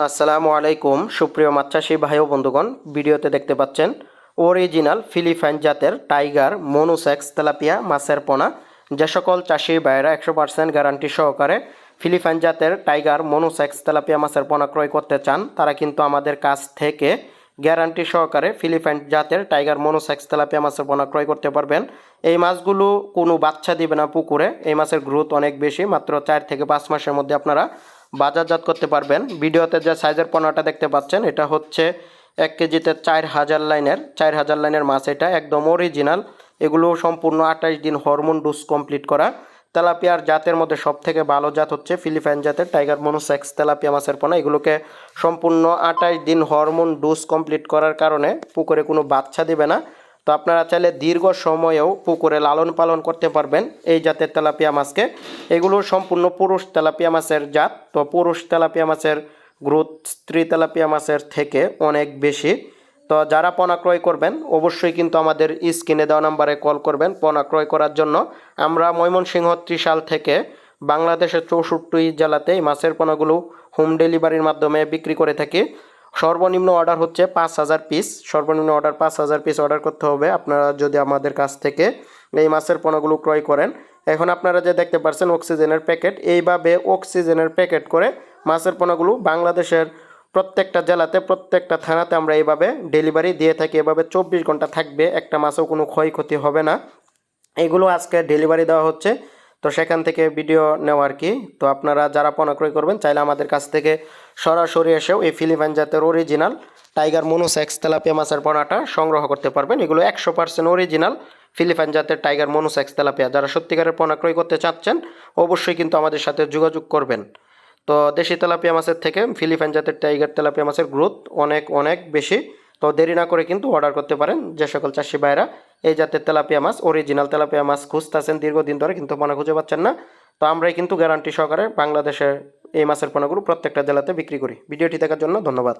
আসসালামু আলাইকুম সুপ্রিয় মাছ চাষী ভাই ও বন্ধুগণ, ভিডিওতে দেখতে পাচ্ছেন অরিজিনাল ফিলিপাইন জাতের টাইগার মনোসেক্স তেলাপিয়া মাছের পোনা। যে সকল চাষী ভাইয়েরা 100% গ্যারান্টি সহকারে ফিলিপাইন জাতের টাইগার মনোসেক্স তেলাপিয়া মাছের পোনা ক্রয় করতে চান, তারা কিন্তু আমাদের কাছ থেকে গ্যারান্টি সহকারে ফিলিপাইন জাতের টাইগার মনোসেক্স তেলাপিয়া মাছের পোনা ক্রয় করতে পারবেন। এই মাছগুলো কোনো বাচ্চা দিবে না পুকুরে। এই মাছের গ্রোথ অনেক বেশি, মাত্র 4 থেকে 5 মাসের মধ্যে আপনারা বাজারজাত করতে পারবেন। ভিডিওতে যে সাইজের পোনাটা দেখতে পাচ্ছেন, এটা হচ্ছে 1 কেজিতে 4000 লাইনের মাছ। এটা একদম অরিজিনাল। এগুলো সম্পূর্ণ 28 দিন হরমোন ডোজ কমপ্লিট করা। তেলাপিয়ার জাতের মধ্যে সব থেকে ভালো জাত হচ্ছে ফিলিপাইন জাতের টাইগার মনোসেক্স তেলাপিয়া মাছের পোনা। এগুলোকে সম্পূর্ণ 28 দিন হরমোন ডোজ কমপ্লিট করার কারণে পুকুরে কোনো বাচ্চা দিবে না। তো আপনারা চাইলে দীর্ঘ সময়েও পুকুরে লালন পালন করতে পারবেন এই জাতের তেলাপিয়া মাছকে। এগুলো সম্পূর্ণ পুরুষ তেলাপিয়া মাছের জাত। তো পুরুষ তেলাপিয়া মাছের গ্রোথ স্ত্রী তেলাপিয়া মাছের থেকে অনেক বেশি। তো যারা পোনা ক্রয় করবেন অবশ্যই কিন্তু আমাদের স্ক্রিনে দেওয়া নাম্বারে কল করবেন পোনা ক্রয় করার জন্য। আমরা ময়মনসিংহ ত্রিশাল থেকে বাংলাদেশের 64 জেলাতে এই মাছের পোনাগুলো হোম ডেলিভারির মাধ্যমে বিক্রি করে থাকি। সর্বনিম্ন অর্ডার হচ্ছে 5000 পিস। সর্বনিম্ন অর্ডার 5000 পিস অর্ডার করতে হবে আপনারা যদি আমাদের কাছ থেকে এই মাছের পোনাগুলো ক্রয় করেন। এখন আপনারা যে দেখতে পাচ্ছেন অক্সিজেনের প্যাকেট, এইভাবে অক্সিজেনের প্যাকেট করে মাছের পোনাগুলো বাংলাদেশের প্রত্যেকটা জেলাতে প্রত্যেকটা থানাতে আমরা এইভাবে ডেলিভারি দিয়ে থাকি। এভাবে 24 ঘন্টা থাকবে, একটা মাছও কোনো ক্ষয়ক্ষতি হবে না। এগুলো আজকে ডেলিভারি দেওয়া হচ্ছে, তো সেখান থেকে ভিডিও নেওয়া আর কি। তো আপনারা যারা পোনা ক্রয় করবেন চাইলে আমাদের কাছ থেকে সরাসরি এসেও এই ফিলিপাইন জাতের অরিজিনাল টাইগার মনোসেক্স তেলাপিয়া মাছের পোনাটা সংগ্রহ করতে পারবেন। এগুলো 100% অরিজিনাল ফিলিপাইন জাতের টাইগার মনোসেক্স তেলাপিয়া। যারা সত্যিকারের পোনা ক্রয় করতে চাচ্ছেন অবশ্যই কিন্তু আমাদের সাথে যোগাযোগ করবেন। তো দেশি তেলাপিয়া মাছের থেকে ফিলিপাইন জাতের টাইগার তেলাপিয়া মাছের গ্রোথ অনেক অনেক বেশি। তো দেরি না করে কিন্তু অর্ডার করতে পারেন। যে সকল চাষি ভাইরা এই জাতের তেলাপিয়া মাছ অরিজিনাল তেলাপিয়া মাছ খুঁজতেছেন দীর্ঘদিন ধরে কিন্তু পোনা খুঁজে পাচ্ছেন না, তো আমরাই কিন্তু গ্যারান্টি সহকারে বাংলাদেশের এই মাছের পোনাগুলো প্রত্যেকটা জেলাতে বিক্রি করি। ভিডিওটি দেখার জন্য ধন্যবাদ।